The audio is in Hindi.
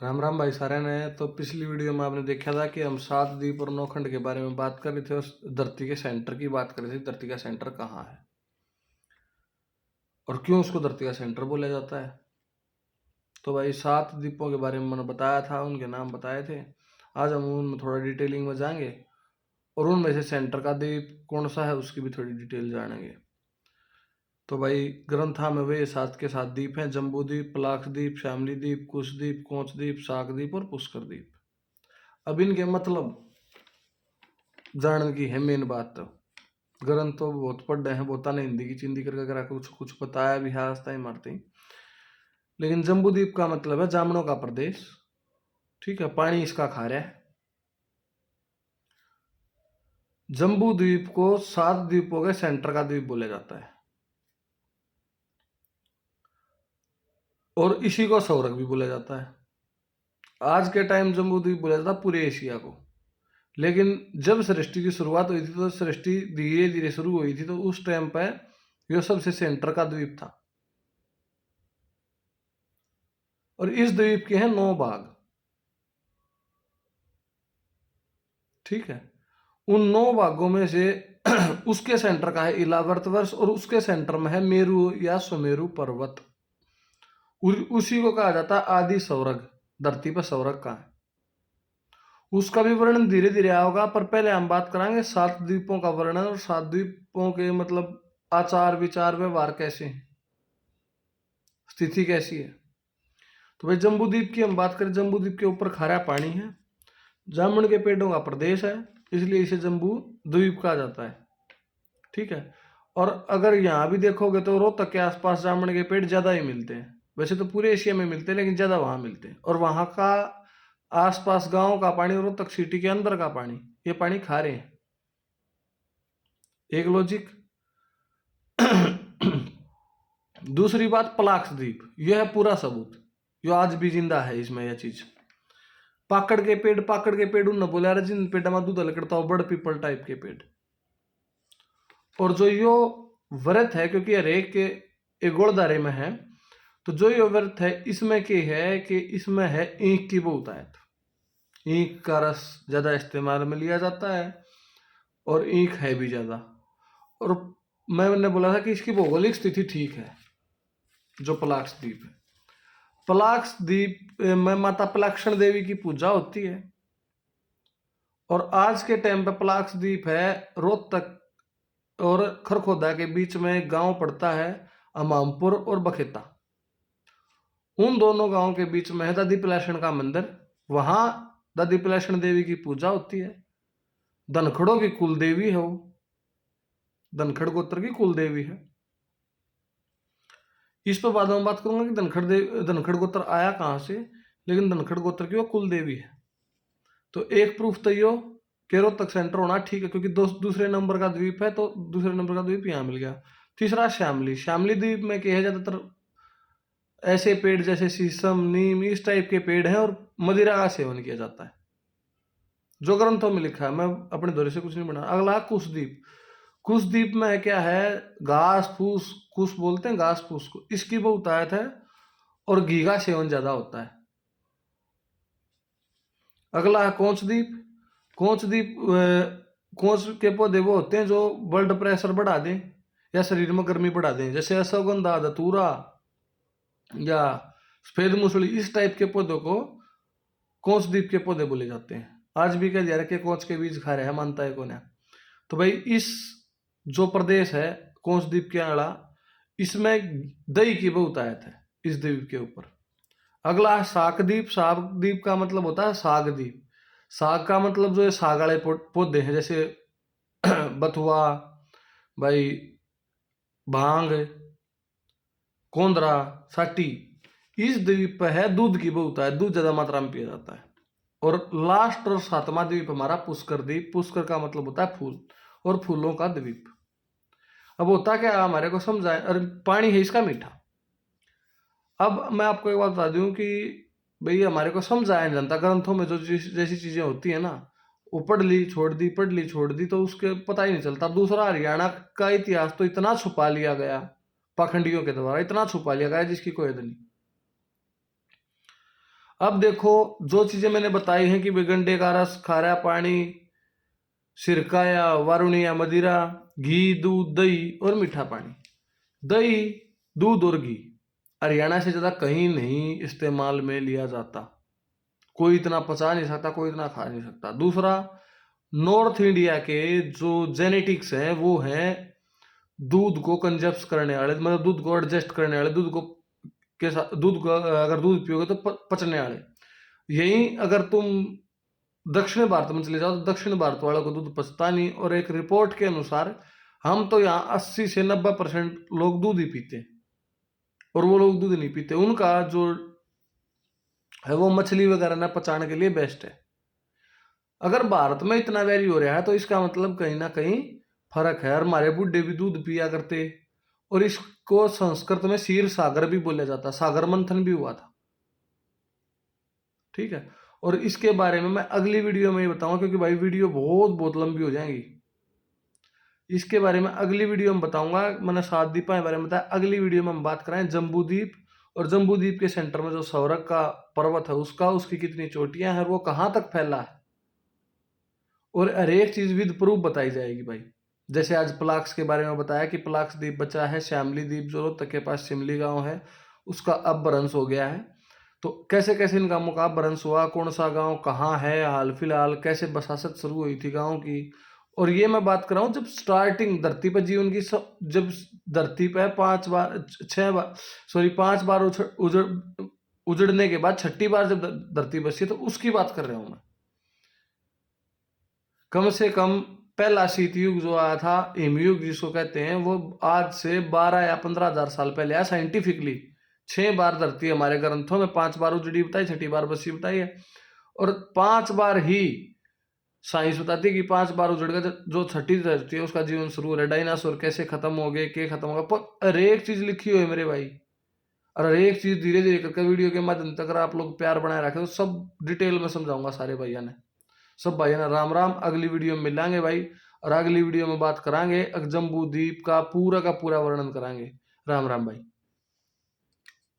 राम राम भाई सारे ने। तो पिछली वीडियो में आपने देखा था कि हम सात द्वीप और नौखंड के बारे में बात कर रहे थे, उस धरती के सेंटर की बात कर रहे थे। धरती का सेंटर कहाँ है और क्यों उसको धरती का सेंटर बोला जाता है। तो भाई सात द्वीपों के बारे में मैंने बताया था, उनके नाम बताए थे। आज हम उनमें थोड़ा डिटेलिंग में जाएंगे और उनमें से सेंटर का द्वीप कौन सा है उसकी भी थोड़ी डिटेल जानेंगे। तो भाई ग्रंथा में वे सात के सात द्वीप हैं: जम्बू द्वीप, पलाक्ष द्वीप, श्यामली द्वीप, कुश द्वीप, कोच द्वीप, शाक द्वीप और पुष्कर द्वीप। अब इनके मतलब जानने की है मेन बात। तो ग्रंथ तो बहुत पढ़ रहे हैं, बहुत ने हिंदी की चिंदी करके करा कुछ कुछ बताया भी है आस्ता ही मारते ही। लेकिन जम्बूद्वीप का मतलब है जामनों का प्रदेश। ठीक है, पानी इसका खारा है। जम्बू द्वीप को सात द्वीपों के सेंटर का द्वीप बोला जाता है और इसी को सौरक भी बोला जाता है। आज के टाइम जम्बू द्वीप बोला जाता है पूरे एशिया को। लेकिन जब सृष्टि की शुरुआत हुई थी तो सृष्टि धीरे धीरे शुरू हुई थी, तो उस टाइम पे यह सबसे सेंटर का द्वीप था। और इस द्वीप के हैं 9 भाग। ठीक है, उन 9 भागों में से उसके सेंटर का है इलावर्त वर्ष और उसके सेंटर में है मेरु या सुमेरु पर्वत। उसी को कहा जाता है आदि सौरग। धरती पर सौरग का है, उसका भी वर्णन धीरे धीरे आएगा। पर पहले हम बात करांगे सात द्वीपों का वर्णन और सात द्वीपों के मतलब आचार विचार व्यवहार कैसे हैं, स्थिति कैसी है। तो भाई जम्बू द्वीप की हम बात करें, जम्बू द्वीप के ऊपर खारा पानी है, जामुन के पेड़ों का प्रदेश है, इसलिए इसे जम्बू द्वीप कहा जाता है। ठीक है, और अगर यहाँ भी देखोगे तो रोहतक के आसपास जामुन के पेड़ ज्यादा ही मिलते हैं। वैसे तो पूरे एशिया में मिलते हैं लेकिन ज्यादा वहां मिलते हैं। और वहां का आसपास गांव का पानी, रोहतक सिटी के अंदर का पानी, ये पानी खारे हैं। एक लॉजिक। दूसरी बात, पलाक्ष द्वीप, यह है पूरा सबूत, जो आज भी जिंदा है इसमें यह चीज। पाकड़ के पेड़, पाकड़ के पेड़ उन बोला रहे जिन पेड़ में दूध लकड़ता हो, बड़ पीपल टाइप के पेड़। और जो यो व्रत है, क्योंकि हरेक के एक गोलदारे में है, तो जो ये व्रत है इसमें क्या है कि इसमें है ईंख की बहुतायत। ईंख का रस ज्यादा इस्तेमाल में लिया जाता है और ईंख है भी ज्यादा। और मैंने बोला था कि इसकी भौगोलिक स्थिति ठीक है। जो पलाक्ष द्वीप है, पलाक्ष द्वीप में माता पलाक्षण देवी की पूजा होती है। और आज के टाइम पे पलाक्ष द्वीप है रोहतक और खरखोदा के बीच में एक गांव पड़ता है, अमामपुर और बखेता। उन दोनों गांवों के बीच में है दादी पिलाशण का मंदिर। वहां दादी पिलाशण देवी की पूजा होती है। धनखड़ों की कुल देवी है वो, धनखड़ गोत्र की कुल देवी है। इस पर बाद में बात करूंगा कि धनखड़ गोत्र आया कहां से, लेकिन धनखड़ गोत्र की वो कुल देवी है। तो एक प्रूफ तो यो कि रोहतक सेंटर होना ठीक है, क्योंकि दूसरे नंबर का द्वीप है, तो दूसरे नंबर का द्वीप यहाँ मिल गया। तीसरा श्यामली, श्यामली द्वीप में क्या है, ज्यादातर ऐसे पेड़ जैसे शीशम, नीम, इस टाइप के पेड़ हैं और मदिरा का सेवन किया जाता है, जो ग्रंथों में लिखा है। मैं अपने दौरे से कुछ नहीं बना। अगला कुशद्वीप। कुशद्वीप में क्या है, घास फूस, कुश बोलते हैं घास फूस को, इसकी बहुतायत है और घी का सेवन ज्यादा होता है। अगला है कोचद्वीप। कोचद्वीप, कोच के पौधे वो होते हैं जो ब्लड प्रेशर बढ़ा दें या शरीर में गर्मी बढ़ा दें, जैसे अश्वगंधा, धतूरा या सफेद मूसली, इस टाइप के पौधों को कोचद्वीप के पौधे बोले जाते हैं। आज भी कह दिया रखे कोच के बीज खा रहे हैं, मानता है कौन है। तो भाई इस जो प्रदेश है कोचद्वीप के आला, इसमें दही की बहुतायत है इस द्वीप के ऊपर। अगला है शाकद्वीप। शाकद्वीप का मतलब होता है साग द्वीप। साग का मतलब जो है साग वाले पौधे हैं, जैसे बथुआ, भाई भांग, कोंदरा, साटी, इस द्वीप पे है दूध की बहुतायत, दूध ज्यादा मात्रा में पिया जाता है। और लास्ट और सातवां द्वीप हमारा पुष्कर द्वीप। पुष्कर का मतलब होता है फूल और फूलों का द्वीप। अब होता क्या हमारे को समझाए, और पानी है इसका मीठा। अब मैं आपको एक बात बता दूं कि भाई हमारे को समझाया नहीं जानता ग्रंथों में, जो जैसी चीजें होती है ना, वो पढ़ ली छोड़ दी, पढ़ ली छोड़ दी, तो उसके पता ही नहीं चलता। दूसरा, हरियाणा का इतिहास तो इतना छुपा लिया गया पाखंडियों के द्वारा, इतना छुपा लिया गया जिसकी कोई हद नहीं। अब देखो, जो चीजें मैंने बताई हैं कि गंडे का रस, खारा पानी, सिरका या वारुणी या मदिरा, घी, दूध, दही और मीठा पानी। दही, दूध और घी हरियाणा से ज्यादा कहीं नहीं इस्तेमाल में लिया जाता। कोई इतना पचा नहीं सकता, कोई इतना खा नहीं सकता। दूसरा, नॉर्थ इंडिया के जो जेनेटिक्स हैं वो हैं दूध को कंजप्ट करने वाले, मतलब दूध को एडजस्ट करने वाले, दूध को के साथ दूध को अगर दूध पियोगे तो पचने वाले। यही अगर तुम दक्षिण भारत में चले जाओ तो दक्षिण भारत वालों को दूध पचता नहीं, और एक रिपोर्ट के अनुसार हम तो यहाँ 80 से 90% लोग दूध ही पीते हैं, और वो लोग दूध नहीं पीते। उनका जो है वो मछली वगैरह ना पचाने के लिए बेस्ट है। अगर भारत में इतना वेरी हो रहा है तो इसका मतलब कहीं ना कहीं फर्क है। और हमारे बुढ़े भी दूध पिया करते, और इसको संस्कृत में क्षीर सागर भी बोला जाता, सागर मंथन भी हुआ था। ठीक है, और इसके बारे में मैं अगली वीडियो में ही बताऊंगा, क्योंकि भाई वीडियो बहुत लंबी हो जाएगी। इसके बारे में अगली वीडियो में बताऊंगा। मैंने 7 द्वीपों के बारे में बताया, अगली वीडियो में हम बात करें जम्बू द्वीप, और जम्बू द्वीप के सेंटर में जो सौरक का पर्वत है उसका, उसकी कितनी चोटियां हैं, वो कहां तक फैला है, और हर एक चीज विद प्रूफ बताई जाएगी भाई। जैसे आज प्लाक्स के बारे में बताया कि प्लाक्स द्वीप बचा है, श्यामली द्वीप जो रोहतक के पास शिमली गांव है उसका अब भ्रंश हो गया है। तो कैसे कैसे इन गांवों का भ्रंश हुआ, कौन सा गांव कहाँ है हाल फिलहाल, कैसे बसासत शुरू हुई थी गांव की। और ये मैं बात कर रहा हूँ जब स्टार्टिंग धरती पर जीवन की जब धरती पर 5 बार उजड़ने के बाद 6ठी बार जब धरती बसी, तो उसकी बात कर रहा हूं मैं। कम से कम पहला शीत युग जो आया था, हिमयुग जिसको कहते हैं, वो आज से 12 या 15,000 साल पहले आया साइंटिफिकली। 6 बार धरती हमारे ग्रंथों में 5 बार उजड़ी बताई, 6ठी बार बसी बताई है। और 5 बार ही साइंस बताती है कि 5 बार उजड़ गया, जो 6ठी धरती है उसका जीवन शुरू हो रहा है। डायनासोर कैसे खत्म हो गए, क्या खत्म होगा, पर हर एक चीज लिखी हुई है मेरे भाई। और हर एक चीज धीरे धीरे करके वीडियो के माध्यम तक अगर आप लोग प्यार बनाए रखे तो सब डिटेल में समझाऊंगा सारे भैया ने, सब भाई ना। राम राम, अगली वीडियो में मिलेंगे भाई, और अगली वीडियो में बात करांगे जम्बू द्वीप का पूरा वर्णन करांगे। राम राम भाई।